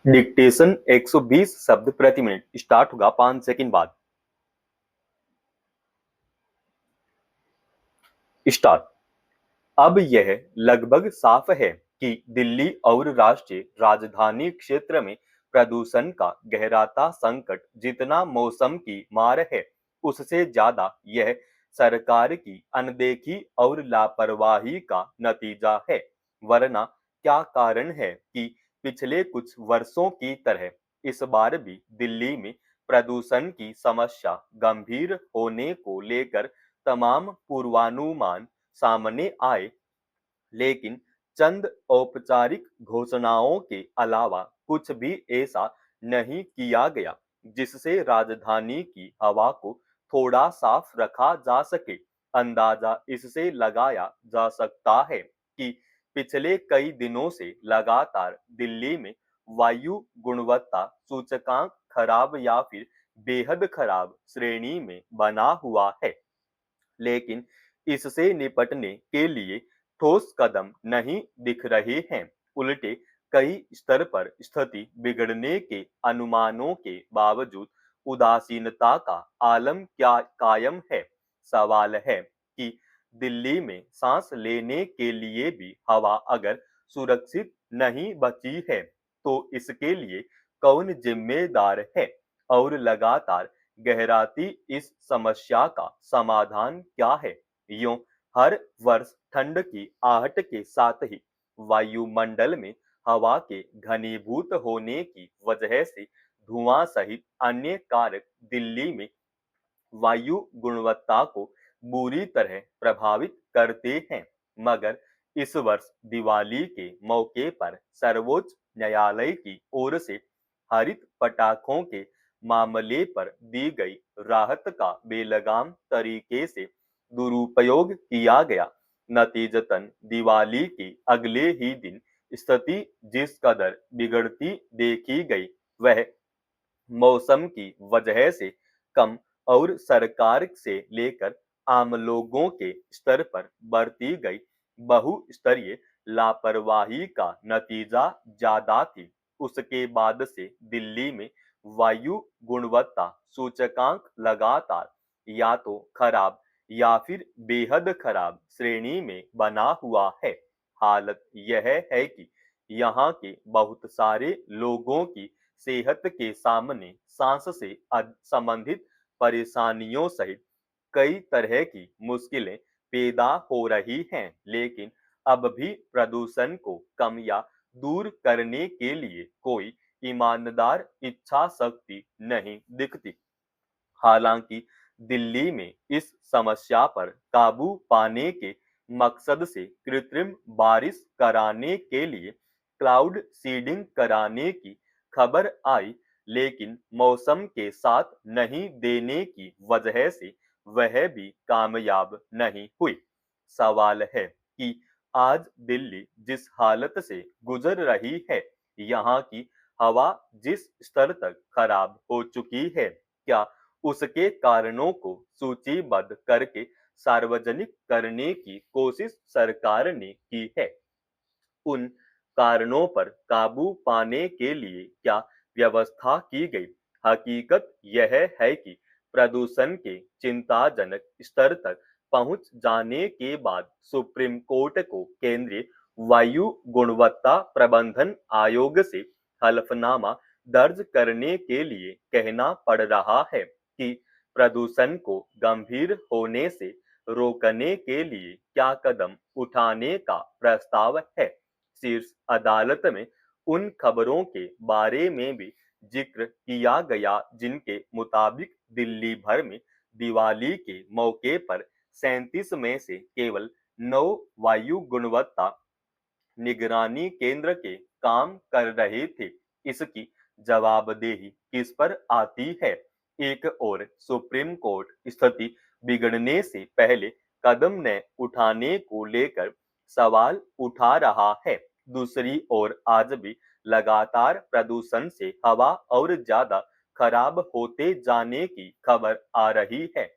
Dictation 120 शब्द प्रति minute start होगा 5 सेकंड बाद। स्टार्ट। अब यह लगभग साफ है कि दिल्ली और राष्ट्रीय राजधानी क्षेत्र में प्रदूषण का गहराता संकट जितना मौसम की मार है, उससे ज्यादा यह सरकार की अनदेखी और लापरवाही का नतीजा है। वरना क्या कारण है कि पिछले कुछ वर्षों की तरह इस बार भी दिल्ली में प्रदूषण की समस्या गंभीर होने को लेकर तमाम पूर्वानुमान सामने आए, लेकिन चंद औपचारिक घोषणाओं के अलावा कुछ भी ऐसा नहीं किया गया जिससे राजधानी की हवा को थोड़ा साफ रखा जा सके। अंदाजा इससे लगाया जा सकता है कि पिछले कई दिनों से लगातार दिल्ली में वायु गुणवत्ता सूचकांक खराब या फिर बेहद खराब श्रेणी में बना हुआ है, लेकिन इससे निपटने के लिए ठोस कदम नहीं दिख रहे हैं। उल्टे कई स्तर पर स्थिति बिगड़ने के अनुमानों के बावजूद उदासीनता का आलम क्या कायम है। सवाल है कि दिल्ली में सांस लेने के लिए भी हवा अगर सुरक्षित नहीं बची है तो इसके लिए कौन जिम्मेदार है, और लगातार गहराती इस समस्या का समाधान क्या है। यूं हर वर्ष ठंड की आहट के साथ ही वायुमंडल में हवा के घनीभूत होने की वजह से धुआं सहित अन्य कारक दिल्ली में वायु गुणवत्ता को बुरी तरह प्रभावित करते हैं। मगर इस वर्ष दिवाली के मौके पर सर्वोच्च न्यायालय की ओर से हरित पटाखों के मामले पर दी गई राहत का बेलगाम तरीके से दुरुपयोग किया गया। नतीजतन दिवाली के अगले ही दिन स्थिति जिस कदर बिगड़ती देखी गई, वह मौसम की वजह से कम और सरकार से लेकर आम लोगों के स्तर पर बरती गई बहुस्तरीय लापरवाही का नतीजा ज्यादा थी। उसके बाद से दिल्ली में वायु गुणवत्ता सूचकांक लगातार या तो खराब या फिर बेहद खराब श्रेणी में बना हुआ है। हालत यह है कि यहाँ के बहुत सारे लोगों की सेहत के सामने सांस से संबंधित परेशानियों सहित कई तरह की मुश्किलें पैदा हो रही हैं, लेकिन अब भी प्रदूषण को कम या दूर करने के लिए कोई ईमानदार इच्छा शक्ति नहीं दिखती। हालांकि दिल्ली में इस समस्या पर काबू पाने के मकसद से कृत्रिम बारिश कराने के लिए क्लाउड सीडिंग कराने की खबर आई, लेकिन मौसम के साथ नहीं देने की वजह से वह भी कामयाब नहीं हुई। सवाल है कि आज दिल्ली जिस हालत से गुजर रही है, यहाँ की हवा जिस स्तर तक खराब हो चुकी है, क्या उसके कारणों को सूचीबद्ध करके सार्वजनिक करने की कोशिश सरकार ने की है? उन कारणों पर काबू पाने के लिए क्या व्यवस्था की गई? हकीकत यह है कि प्रदूषण के चिंताजनक स्तर तक पहुंच जाने के बाद सुप्रीम कोर्ट को केंद्रीय वायु गुणवत्ता प्रबंधन आयोग से हलफनामा दर्ज करने के लिए कहना पड़ रहा है कि प्रदूषण को गंभीर होने से रोकने के लिए क्या कदम उठाने का प्रस्ताव है। शीर्ष अदालत में उन खबरों के बारे में भी जिक्र किया गया जिनके मुताबिक दिल्ली भर में दिवाली के मौके पर 37 में से केवल 9 वायु गुणवत्ता निगरानी केंद्र के काम कर रहे थे। इसकी जवाबदेही किस पर आती है? एक और सुप्रीम कोर्ट स्थिति बिगड़ने से पहले कदम न उठाने को लेकर सवाल उठा रहा है। दूसरी ओर आज भी लगातार प्रदूषण से हवा और ज्यादा खराब होते जाने की खबर आ रही है,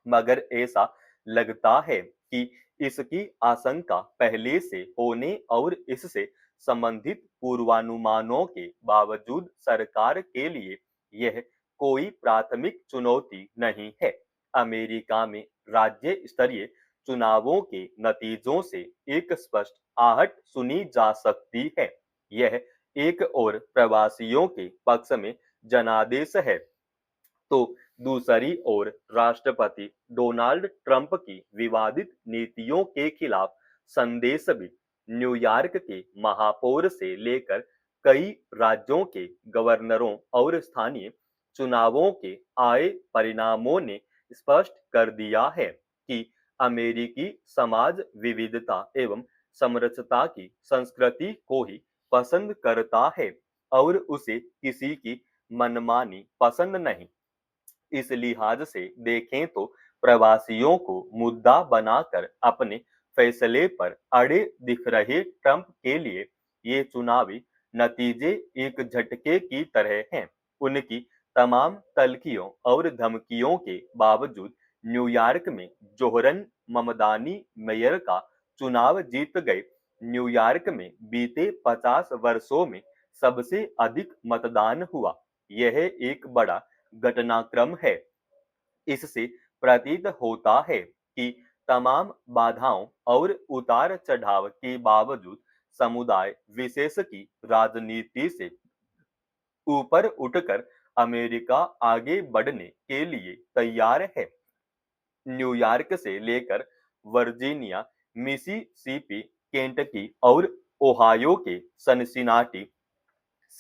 मगर ऐसा लगता है कि इसकी आशंका पहले से होने और इससे संबंधित पूर्वानुमानों के बावजूद सरकार के लिए यह कोई प्राथमिक चुनौती नहीं है। अमेरिका में राज्य स्तरीय चुनावों के नतीजों से एक स्पष्ट आहट सुनी जा सकती है। यह एक और प्रवासियों के पक्ष में जनादेश है, तो दूसरी ओर राष्ट्रपति डोनाल्ड ट्रंप की विवादित नीतियों के खिलाफ संदेश भी न्यूयॉर्क के महापौर से लेकर कई राज्यों के गवर्नरों और स्थानीय चुनावों के आए परिणामों ने स्पष्ट कर दिया है कि अमेरिकी समाज विविधता एवं समरसता की संस्कृति को ही पसंद करता है और उसे किसी की मनमानी पसंद नहीं। इस लिहाज से देखें तो प्रवासियों को मुद्दा बनाकर अपने फैसले पर अड़े दिख रहे ट्रंप के लिए ये चुनावी नतीजे एक झटके की तरह हैं। उनकी तमाम तल्खियों और धमकियों के बावजूद न्यूयॉर्क में जोहरन ममदानी मेयर का चुनाव जीत गए। न्यूयॉर्क में बीते 50 वर्षों में सबसे अधिक मतदान हुआ। यह एक बड़ा घटनाक्रम है। इससे प्रतीत होता है कि तमाम बाधाओं और उतार चढ़ाव के बावजूद समुदाय विशेष की राजनीति से ऊपर उठकर अमेरिका आगे बढ़ने के लिए तैयार है। न्यूयॉर्क से लेकर वर्जीनिया, मिसिसिपी, केंटकी और ओहायो के सिनसिनाटी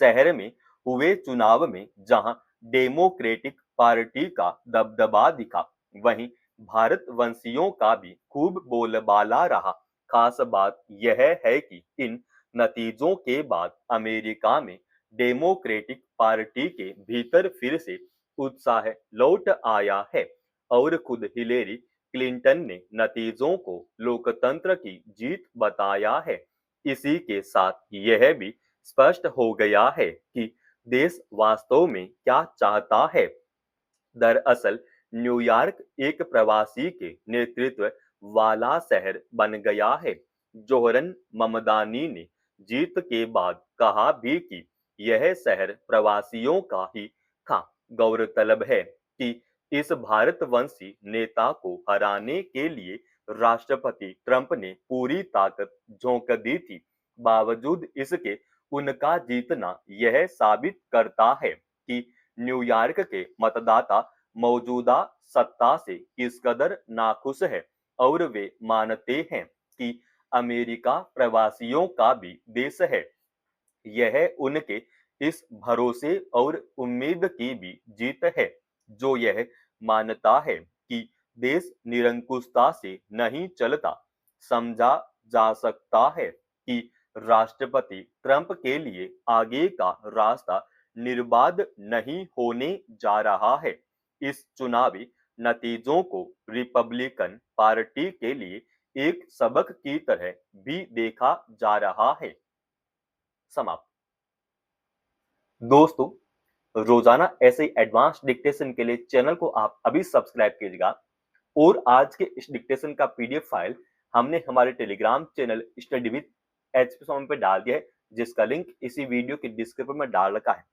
शहर में हुए चुनाव में जहां डेमोक्रेटिक पार्टी का दबदबा दिखा, वहीं भारतवंशियों का भी खूब बोलबाला रहा। खास बात यह है कि इन नतीजों के बाद अमेरिका में डेमोक्रेटिक पार्टी के भीतर फिर से उत्साह लौट आया है और खुद हिलेरी क्लिंटन ने नतीजों को लोकतंत्र की जीत बताया है। इसी के साथ यह भी स्पष्ट हो गया है कि देश वास्तव में क्या चाहता है। दरअसल न्यूयॉर्क एक प्रवासी के नेतृत्व वाला शहर बन गया है। जोहरन ममदानी ने जीत के बाद कहा भी कि यह शहर प्रवासियों का ही था। गौरतलब है कि इस भारतवंशी नेता को हराने के लिए राष्ट्रपति ट्रंप ने पूरी ताकत झोंक दी थी। बावजूद इसके उनका जीतना यह साबित करता है कि न्यूयॉर्क के मतदाता मौजूदा सत्ता से किस कदर नाखुश है और वे मानते हैं कि अमेरिका प्रवासियों का भी देश है। यह उनके इस भरोसे और उम्मीद की भी जीत है, जो यह मानता है कि देश निरंकुशता से नहीं चलता। समझा जा सकता है कि राष्ट्रपति ट्रंप के लिए आगे का रास्ता निर्बाध नहीं होने जा रहा है। इस चुनावी नतीजों को रिपब्लिकन पार्टी के लिए एक सबक की तरह भी देखा जा रहा है। समाप्त। दोस्तों, रोजाना ऐसे एडवांस डिक्टेशन के लिए चैनल को आप अभी सब्सक्राइब कीजिएगा और आज के इस डिक्टेशन का पीडीएफ फाइल हमने हमारे Telegram channel study with HP Swami पे डाल दिया है, जिसका लिंक इसी वीडियो के डिस्क्रिप्शन में डाल रखा है।